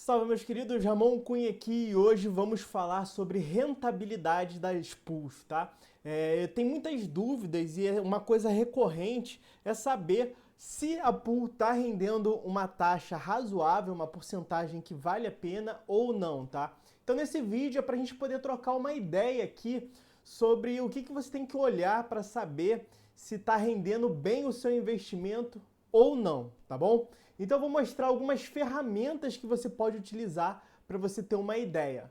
Salve, meus queridos, Ramon Cunha aqui e hoje vamos falar sobre rentabilidade das pools, tá? Tem muitas dúvidas e uma coisa recorrente é saber se a pool está rendendo uma taxa razoável, uma porcentagem que vale a pena ou não, tá? Então nesse vídeo é para a gente poder trocar uma ideia aqui sobre o que você tem que olhar para saber se está rendendo bem o seu investimento ou não, tá bom? Então eu vou mostrar algumas ferramentas que você pode utilizar para você ter uma ideia.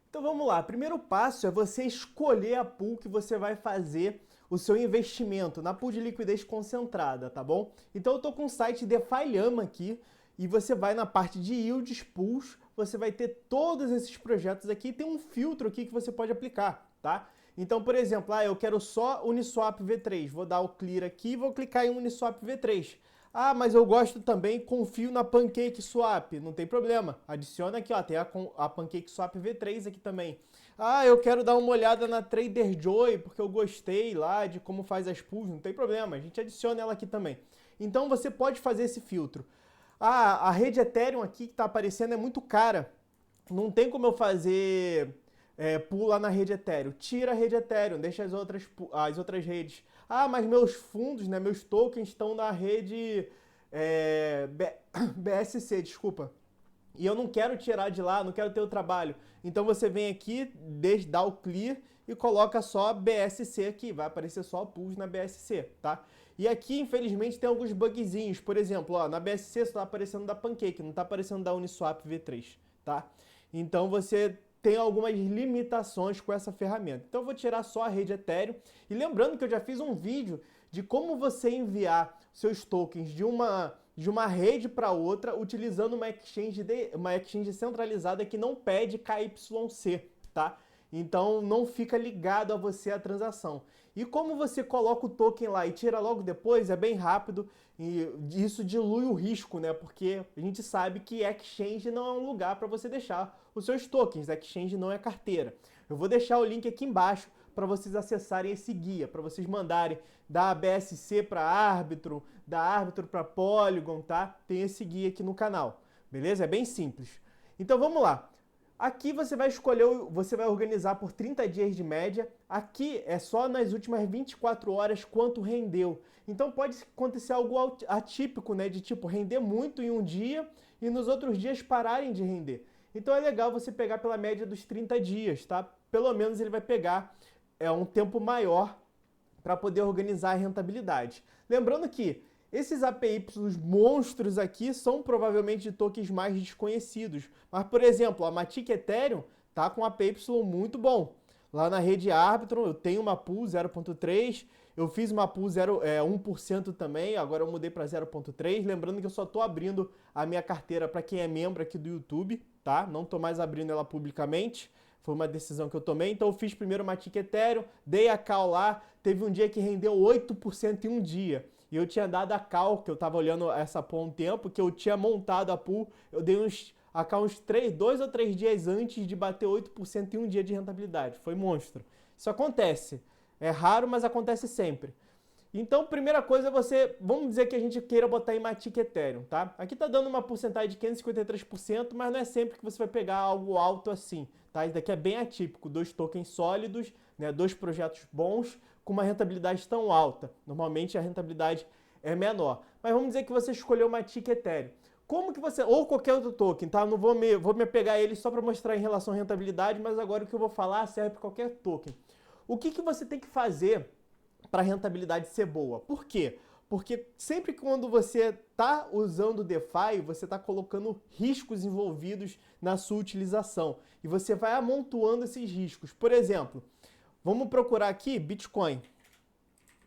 Então vamos lá, primeiro passo é você escolher a pool que você vai fazer o seu investimento, na pool de liquidez concentrada, tá bom? Então eu estou com o site DeFi aqui e você vai na parte de Yields Pools, você vai ter todos esses projetos aqui, tem um filtro aqui que você pode aplicar, tá? Então, por exemplo, eu quero só Uniswap V3, vou dar o clear aqui e vou clicar em Uniswap V3. Ah, mas eu gosto também, confio na PancakeSwap, não tem problema. Adiciona aqui, ó, tem a PancakeSwap V3 aqui também. Ah, eu quero dar uma olhada na TraderJoy, porque eu gostei lá de como faz as pools, não tem problema, a gente adiciona ela aqui também. Então você pode fazer esse filtro. Ah, a rede Ethereum aqui que está aparecendo é muito cara, não tem como eu fazer pool lá na rede Ethereum. Tira a rede Ethereum, deixa as outras redes. Ah, mas meus fundos, né, meus tokens estão na rede BSC, desculpa. E eu não quero tirar de lá, não quero ter o trabalho. Então você vem aqui, dá o clear e coloca só BSC aqui. Vai aparecer só pools na BSC, tá? E aqui, infelizmente, tem alguns bugzinhos. Por exemplo, ó, na BSC só está aparecendo da Pancake, não está aparecendo da Uniswap V3, tá? Então você tem algumas limitações com essa ferramenta. Então eu vou tirar só a rede Ethereum. E lembrando que eu já fiz um vídeo de como você enviar seus tokens de uma rede para outra utilizando uma exchange centralizada que não pede KYC, tá? Então não fica ligado a você a transação. E como você coloca o token lá e tira logo depois, é bem rápido e isso dilui o risco, né? Porque a gente sabe que exchange não é um lugar para você deixar os seus tokens, exchange não é carteira. Eu vou deixar o link aqui embaixo para vocês acessarem esse guia, para vocês mandarem da BSC para Arbitrum, da Arbitrum para Polygon, tá? Tem esse guia aqui no canal, beleza? É bem simples. Então vamos lá. Aqui você vai escolher, você vai organizar por 30 dias de média. Aqui é só nas últimas 24 horas quanto rendeu. Então pode acontecer algo atípico, né? De tipo render muito em um dia e nos outros dias pararem de render. Então é legal você pegar pela média dos 30 dias, tá? Pelo menos ele vai pegar um tempo maior para poder organizar a rentabilidade. Lembrando que esses APYs monstros aqui são provavelmente de tokens mais desconhecidos. Mas, por exemplo, a Matic Ethereum tá com um APY muito bom. Lá na rede Arbitrum eu tenho uma pool 0.3, eu fiz uma pool 1% também, agora eu mudei para 0.3. Lembrando que eu só estou abrindo a minha carteira para quem é membro aqui do YouTube, tá? Não estou mais abrindo ela publicamente. Foi uma decisão que eu tomei, então eu fiz primeiro uma Matic Ethereum, dei a call lá, teve um dia que rendeu 8% em um dia. E eu tinha dado a call, que eu estava olhando essa pool há um tempo, que eu tinha montado a pool, eu dei a call uns 2 ou 3 dias antes de bater 8% em um dia de rentabilidade. Foi monstro. Isso acontece. É raro, mas acontece sempre. Então, primeira coisa é vamos dizer que a gente queira botar em Matic Ethereum, tá? Aqui tá dando uma porcentagem de 553%, mas não é sempre que você vai pegar algo alto assim, tá? Isso daqui é bem atípico, 2 tokens sólidos, né? 2 projetos bons com uma rentabilidade tão alta. Normalmente a rentabilidade é menor. Mas vamos dizer que você escolheu Matic Ethereum. Como que você, ou qualquer outro token, tá? Não vou me apegar a ele só para mostrar em relação à rentabilidade, mas agora o que eu vou falar serve para qualquer token. O que você tem que fazer para a rentabilidade ser boa? Por quê? Porque sempre quando você está usando o DeFi, você está colocando riscos envolvidos na sua utilização. E você vai amontoando esses riscos. Por exemplo, vamos procurar aqui Bitcoin.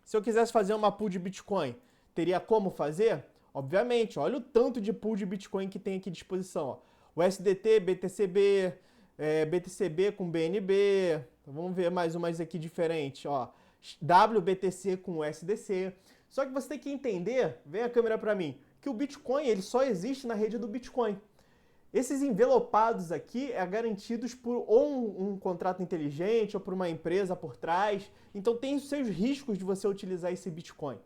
Se eu quisesse fazer uma pool de Bitcoin, teria como fazer? Obviamente, olha o tanto de pool de Bitcoin que tem aqui à disposição. Ó. O SDT, BTCB, BTCB com BNB. Então, vamos ver mais umas aqui diferentes. Ó. WBTC com USDC. Só que você tem que entender, vem a câmera para mim, que o Bitcoin ele só existe na rede do Bitcoin. Esses envelopados aqui garantidos por ou um contrato inteligente ou por uma empresa por trás. Então tem os seus riscos de você utilizar esse Bitcoin.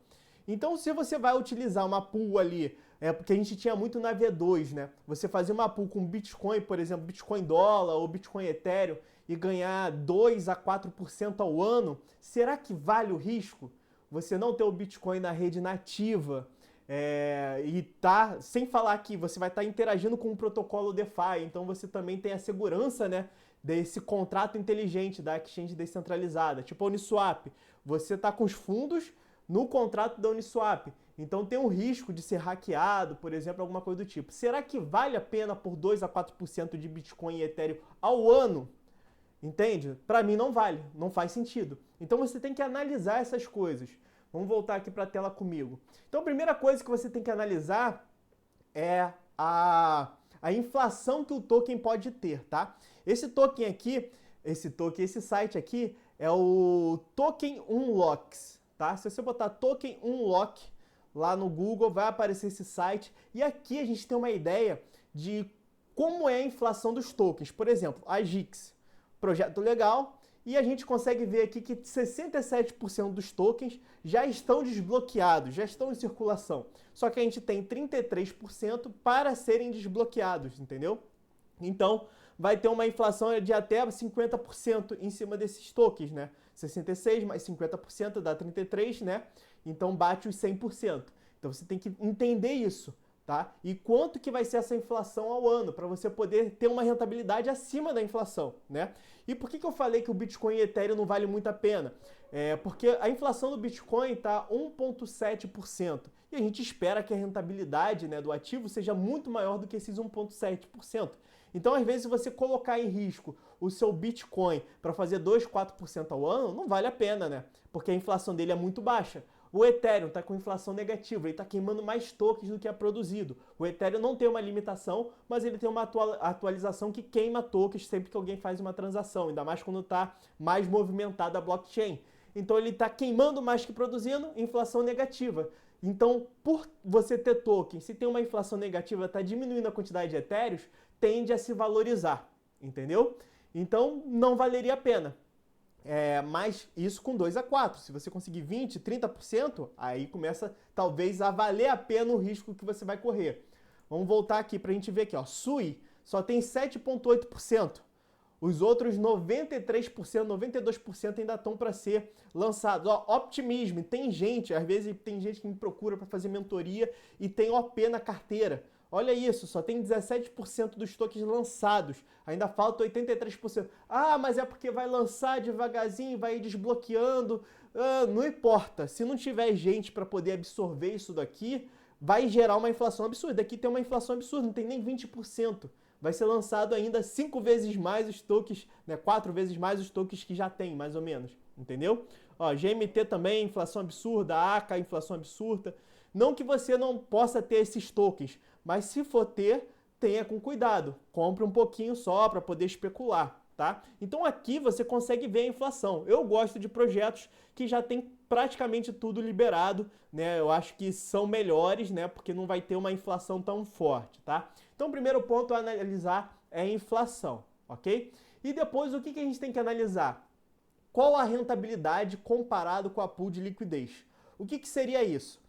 Então se você vai utilizar uma pool ali é porque a gente tinha muito na V2, né? Você fazia uma pool com Bitcoin, por exemplo, Bitcoin dólar ou Bitcoin Ethereum e ganhar 2 a 4% ao ano, será que vale o risco? Você não ter o Bitcoin na rede nativa e tá, sem falar que você vai estar interagindo com o protocolo DeFi, então você também tem a segurança, né, desse contrato inteligente da exchange descentralizada, tipo a Uniswap. Você está com os fundos no contrato da Uniswap, então tem um risco de ser hackeado, por exemplo, alguma coisa do tipo. Será que vale a pena por 2 a 4% de Bitcoin e Ethereum ao ano? Entende? Para mim não vale, não faz sentido. Então você tem que analisar essas coisas. Vamos voltar aqui para a tela comigo. Então a primeira coisa que você tem que analisar é a inflação que o token pode ter, tá? Esse token aqui, esse site aqui é o Token Unlocks, tá? Se você botar Token Unlock lá no Google, vai aparecer esse site. E aqui a gente tem uma ideia de como é a inflação dos tokens. Por exemplo, a GIX, projeto legal, e a gente consegue ver aqui que 67% dos tokens já estão desbloqueados, já estão em circulação. Só que a gente tem 33% para serem desbloqueados, entendeu? Então, vai ter uma inflação de até 50% em cima desses tokens, né? 66 mais 50% dá 33, né? Então bate os 100%. Então você tem que entender isso, tá? E quanto que vai ser essa inflação ao ano, para você poder ter uma rentabilidade acima da inflação, né? E por que eu falei que o Bitcoin e Ethereum não vale muito a pena? Porque a inflação do Bitcoin está 1,7%. E a gente espera que a rentabilidade, né, do ativo seja muito maior do que esses 1,7%. Então, às vezes, se você colocar em risco o seu Bitcoin para fazer 2, 4% ao ano, não vale a pena, né? Porque a inflação dele é muito baixa. O Ethereum está com inflação negativa, ele está queimando mais tokens do que é produzido. O Ethereum não tem uma limitação, mas ele tem uma atualização que queima tokens sempre que alguém faz uma transação, ainda mais quando está mais movimentada a blockchain. Então ele está queimando mais que produzindo, inflação negativa. Então, por você ter token, se tem uma inflação negativa, está diminuindo a quantidade de etéreos, tende a se valorizar, entendeu? Então, não valeria a pena. Mas isso com 2 a 4. Se você conseguir 20, 30%, aí começa talvez a valer a pena o risco que você vai correr. Vamos voltar aqui para a gente ver aqui, ó. Sui só tem 7,8%. Os outros 93%, 92% ainda estão para ser lançados. Ó, Optimism, tem gente, às vezes tem gente que me procura para fazer mentoria e tem OP na carteira. Olha isso, só tem 17% dos tokens lançados. Ainda falta 83%. Ah, mas é porque vai lançar devagarzinho, vai ir desbloqueando. Não importa. Se não tiver gente para poder absorver isso daqui, vai gerar uma inflação absurda. Aqui tem uma inflação absurda, não tem nem 20%. Vai ser lançado ainda 5 vezes mais os tokens, né, 4 vezes mais os tokens que já tem, mais ou menos. Entendeu? Ó, GMT também, inflação absurda. ACA, inflação absurda. Não que você não possa ter esses tokens, mas se for ter, tenha com cuidado. Compre um pouquinho só para poder especular, tá? Então aqui você consegue ver a inflação. Eu gosto de projetos que já tem praticamente tudo liberado, né? Eu acho que são melhores, né? Porque não vai ter uma inflação tão forte, tá? Então o primeiro ponto a analisar é a inflação, ok? E depois o que a gente tem que analisar? Qual a rentabilidade comparado com a pool de liquidez? O que seria isso?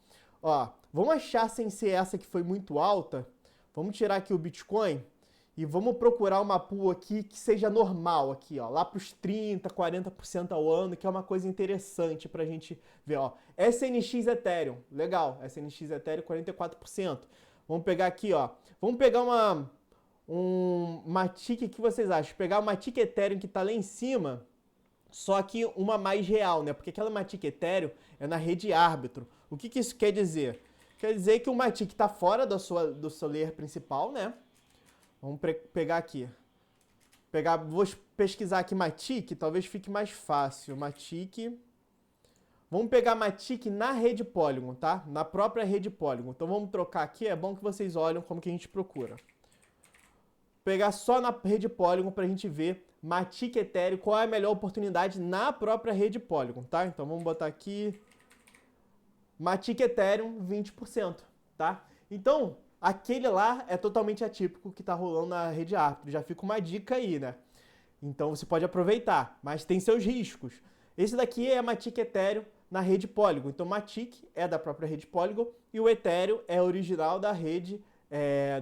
Ó, vamos achar sem ser essa que foi muito alta. Vamos tirar aqui o Bitcoin e vamos procurar uma pool aqui que seja normal aqui, ó, lá para os 30, 40% ao ano, que é uma coisa interessante para a gente ver, ó. SNX Ethereum, legal, SNX Ethereum 44%. Vamos pegar aqui, ó, vamos pegar uma TIC, que vocês acham? Pegar uma TIC Ethereum que está lá em cima, só que uma mais real, né? Porque aquela Matic Ethereum é na rede árbitro. O que isso quer dizer? Quer dizer que o Matic está fora do seu layer principal, né? Vamos pegar aqui. Vou pesquisar aqui Matic, talvez fique mais fácil. Matic. Vamos pegar Matic na rede Polygon, tá? Na própria rede Polygon. Então vamos trocar aqui, é bom que vocês olhem como que a gente procura. Pegar só na rede Polygon para a gente ver Matic Ethereum, qual é a melhor oportunidade na própria rede Polygon, tá? Então vamos botar aqui Matic Ethereum 20%, tá? Então, aquele lá é totalmente atípico que tá rolando na rede árbitro. Já fica uma dica aí, né? Então você pode aproveitar, mas tem seus riscos. Esse daqui é Matic Ethereum na rede Polygon. Então, Matic é da própria rede Polygon e o Ethereum é original da rede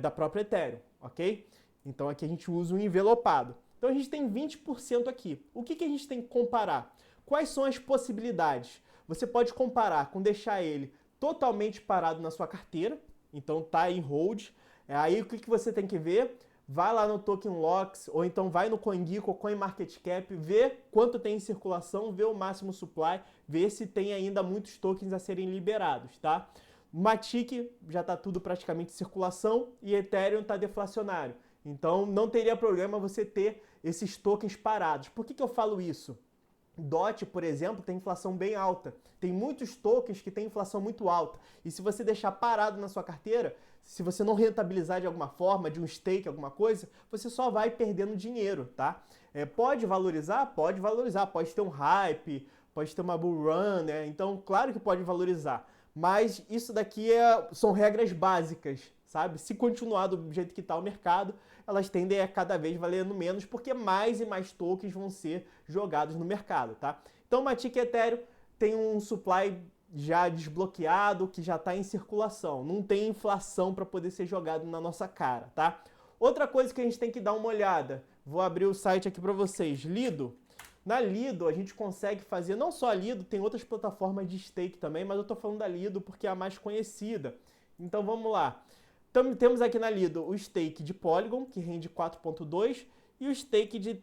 da própria Ethereum, ok? Então, aqui a gente usa o envelopado. Então, a gente tem 20% aqui. O que a gente tem que comparar? Quais são as possibilidades? Você pode comparar com deixar ele totalmente parado na sua carteira, então tá em hold. Aí o que você tem que ver? Vai lá no Token Locks, ou então vai no CoinGecko, CoinMarketCap, vê quanto tem em circulação, vê o máximo supply, vê se tem ainda muitos tokens a serem liberados, tá? Matic já tá tudo praticamente em circulação e Ethereum tá deflacionário. Então não teria problema você ter esses tokens parados. Por que eu falo isso? DOT, por exemplo, tem inflação bem alta. Tem muitos tokens que têm inflação muito alta. E se você deixar parado na sua carteira, se você não rentabilizar de alguma forma, de um stake, alguma coisa, você só vai perdendo dinheiro, tá? Pode valorizar? Pode valorizar. Pode ter um hype, pode ter uma bull run, né? Então, claro que pode valorizar. Mas isso daqui são regras básicas, sabe? Se continuar do jeito que está o mercado, elas tendem a cada vez valendo menos, porque mais e mais tokens vão ser jogados no mercado, tá? Então, Matic e Ethereum tem um supply já desbloqueado, que já está em circulação. Não tem inflação para poder ser jogado na nossa cara, tá? Outra coisa que a gente tem que dar uma olhada, vou abrir o site aqui para vocês, Lido. Na Lido a gente consegue fazer, não só a Lido, tem outras plataformas de stake também, mas eu estou falando da Lido porque é a mais conhecida. Então vamos lá. Temos aqui na Lido o stake de Polygon, que rende 4,2, e o stake de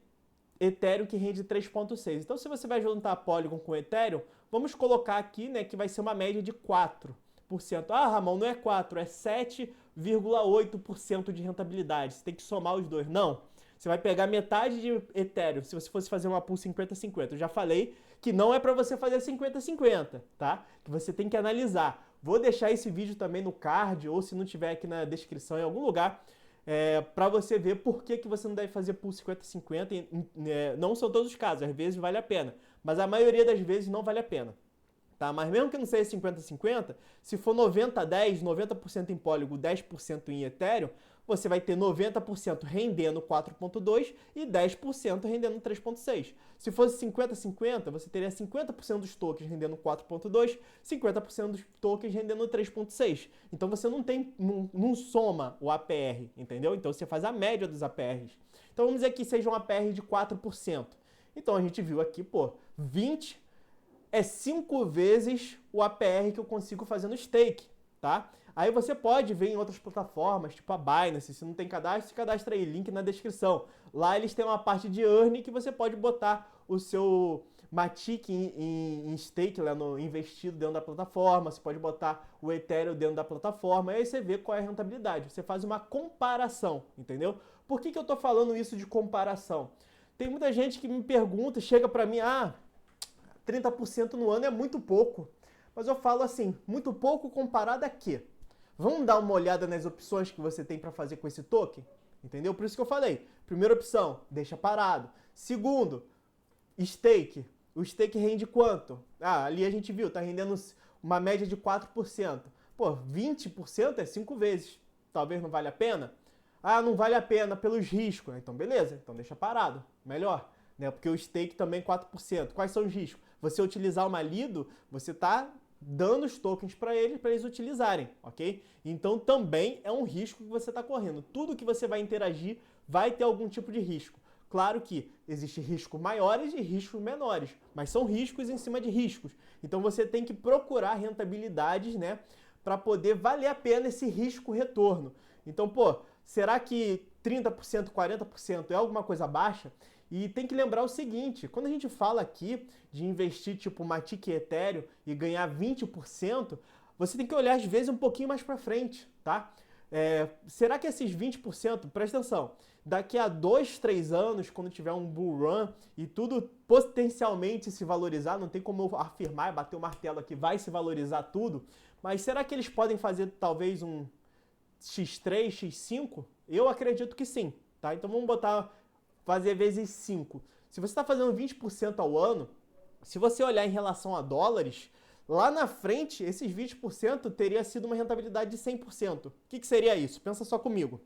Ethereum, que rende 3,6. Então, se você vai juntar Polygon com Ethereum, vamos colocar aqui, né, que vai ser uma média de 4%. Ah, Ramon, não é 4%, é 7,8% de rentabilidade. Você tem que somar os dois. Não. Você vai pegar metade de Ethereum, se você fosse fazer uma pool 50-50. Eu já falei que não é para você fazer 50-50, tá? Que você tem que analisar. Vou deixar esse vídeo também no card, ou se não tiver aqui na descrição em algum lugar, para você ver por que você não deve fazer pool 50-50. Não são todos os casos, às vezes vale a pena, mas a maioria das vezes não vale a pena. Tá? Mas mesmo que não seja 50-50, se for 90-10, 90% em Polygon, 10% em Ethereum, você vai ter 90% rendendo 4,2 e 10% rendendo 3,6. Se fosse 50-50, você teria 50% dos tokens rendendo 4,2, 50% dos tokens rendendo 3,6. Então você não soma o APR, entendeu? Então você faz a média dos APRs. Então vamos dizer que seja um APR de 4%. Então a gente viu aqui, 20 é 5 vezes o APR que eu consigo fazer no stake, tá? Aí você pode ver em outras plataformas, tipo a Binance. Se não tem cadastro, se cadastra aí, link na descrição. Lá eles têm uma parte de earning que você pode botar o seu Matic em stake, lá investido dentro da plataforma. Você pode botar o Ethereum dentro da plataforma. Aí você vê qual é a rentabilidade. Você faz uma comparação, entendeu? Por que eu tô falando isso de comparação? Tem muita gente que me pergunta, chega pra mim, 30% no ano é muito pouco. Mas eu falo assim, muito pouco comparado a quê? Vamos dar uma olhada nas opções que você tem para fazer com esse token? Entendeu? Por isso que eu falei. Primeira opção, deixa parado. Segundo, stake. O stake rende quanto? Ali a gente viu, tá rendendo uma média de 4%. 20% é 5 vezes. Talvez não valha a pena? Não vale a pena pelos riscos. Então beleza, então deixa parado. Melhor. Né? Porque o stake também é 4%. Quais são os riscos? Você utilizar uma Lido, você está dando os tokens para eles utilizarem, ok? Então também é um risco que você está correndo. Tudo que você vai interagir vai ter algum tipo de risco. Claro que existem riscos maiores e riscos menores, mas são riscos em cima de riscos. Então você tem que procurar rentabilidades, né, para poder valer a pena esse risco-retorno. Então, será que 30%, 40% é alguma coisa baixa? E tem que lembrar o seguinte, quando a gente fala aqui de investir tipo Matic e Ethereum e ganhar 20%, você tem que olhar às vezes um pouquinho mais para frente, tá? Será que esses 20%, presta atenção, daqui a 2, 3 anos, quando tiver um bull run e tudo potencialmente se valorizar, não tem como eu afirmar, bater o martelo aqui, vai se valorizar tudo, mas será que eles podem fazer talvez um X3, X5? Eu acredito que sim, tá? Então vamos fazer vezes 5. Se você está fazendo 20% ao ano, se você olhar em relação a dólares, lá na frente, esses 20% teria sido uma rentabilidade de 100%. O que seria isso? Pensa só comigo.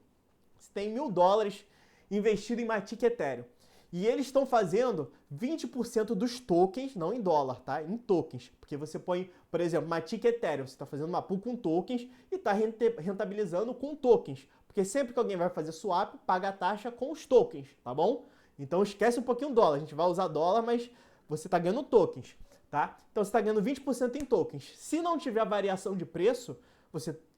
Você tem $1.000 investido em Matic Ethereum. E eles estão fazendo 20% dos tokens, não em dólar, tá? Em tokens. Porque você põe, por exemplo, Matic Ethereum, você está fazendo uma pool com tokens e está rentabilizando com tokens. Porque sempre que alguém vai fazer swap, paga a taxa com os tokens, tá bom? Então esquece um pouquinho o dólar, a gente vai usar dólar, mas você está ganhando tokens, tá? Então você está ganhando 20% em tokens. Se não tiver variação de preço,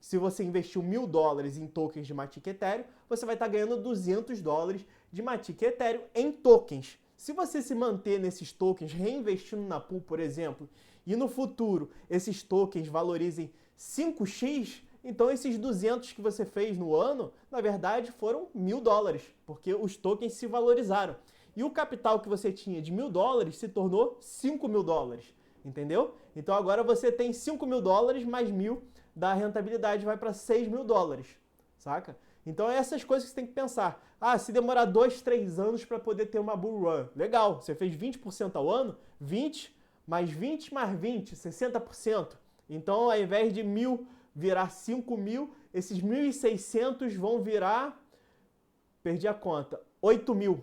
se você investiu $1.000 em tokens de Matic Ethereum, você vai estar ganhando $200 de Matic Ethereum em tokens. Se você se manter nesses tokens, reinvestindo na pool, por exemplo, e no futuro esses tokens valorizem 5x, então esses 200 que você fez no ano, na verdade foram $1.000, porque os tokens se valorizaram. E o capital que você tinha de $1.000 se tornou $5.000, entendeu? Então agora você tem $5.000 mais 1.000 da rentabilidade, vai para $6.000, saca? Então é essas coisas que você tem que pensar. Ah, se demorar 2, 3 anos para poder ter uma bull run, legal, você fez 20% ao ano, 20 mais 20 mais 20, 60%. Então ao invés de 1.000 virar 5.000, esses 1.600 vão virar, perdi a conta, 8.000,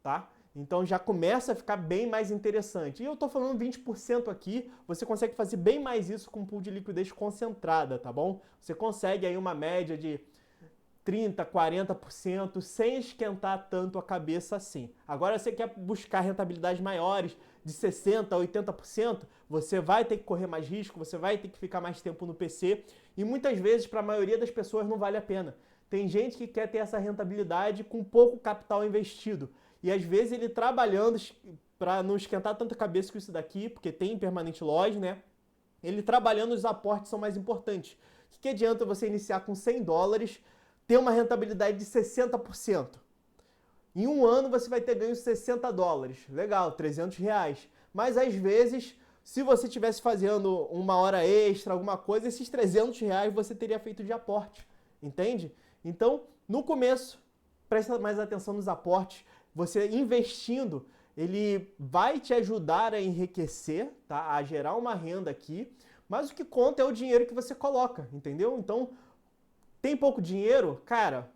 tá? Então já começa a ficar bem mais interessante. E eu tô falando 20% aqui, você consegue fazer bem mais isso com pool de liquidez concentrada, tá bom? Você consegue aí uma média de 30%, 40% sem esquentar tanto a cabeça assim. Agora você quer buscar rentabilidades maiores, de 60%, 80%, você vai ter que correr mais risco, você vai ter que ficar mais tempo no PC e muitas vezes para a maioria das pessoas não vale a pena. Tem gente que quer ter essa rentabilidade com pouco capital investido e às vezes ele trabalhando para não esquentar tanta cabeça com isso daqui, porque tem permanente loss, né? Ele trabalhando, os aportes são mais importantes. O que adianta você iniciar com $100, ter uma rentabilidade de 60%? Em um ano você vai ter ganho $60. Legal, R$300. Mas às vezes, se você estivesse fazendo uma hora extra, alguma coisa, esses R$300 você teria feito de aporte. Entende? Então, no começo, presta mais atenção nos aportes. Você investindo, ele vai te ajudar a enriquecer, tá? A gerar uma renda aqui. Mas o que conta é o dinheiro que você coloca, entendeu? Então, tem pouco dinheiro? Cara,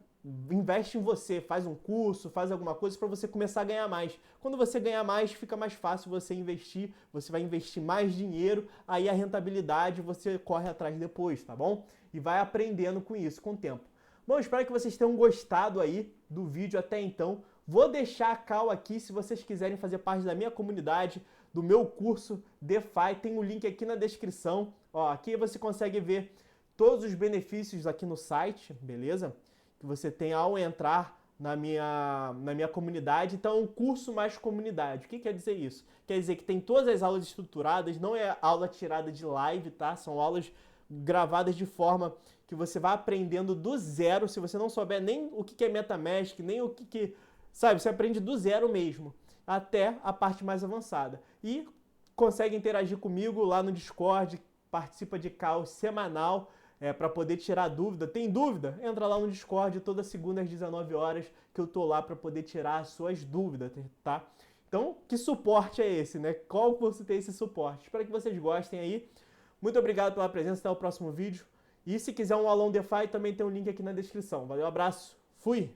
investe em você, faz um curso, faz alguma coisa para você começar a ganhar mais. Quando você ganhar mais, fica mais fácil você investir, você vai investir mais dinheiro, aí a rentabilidade você corre atrás depois, tá bom? E vai aprendendo com isso, com o tempo. Bom, espero que vocês tenham gostado aí do vídeo até então. Vou deixar a call aqui se vocês quiserem fazer parte da minha comunidade, do meu curso DeFi, tem o link aqui na descrição. Ó, aqui você consegue ver todos os benefícios aqui no site, beleza? Que você tem ao entrar na minha comunidade. Então, é um curso mais comunidade. O que quer dizer isso? Quer dizer que tem todas as aulas estruturadas, não é aula tirada de live, tá? São aulas gravadas de forma que você vai aprendendo do zero. Se você não souber nem o que é MetaMask, nem o que... Sabe, você aprende do zero mesmo, até a parte mais avançada. E consegue interagir comigo lá no Discord, participa de call semanal, para poder tirar dúvida. Tem dúvida? Entra lá no Discord toda segunda às 19 horas que eu tô lá para poder tirar as suas dúvidas, tá? Então, que suporte é esse, né? Qual você tem esse suporte? Espero que vocês gostem aí. Muito obrigado pela presença, até o próximo vídeo. E se quiser um aulão DeFi, também tem um link aqui na descrição. Valeu, abraço, fui!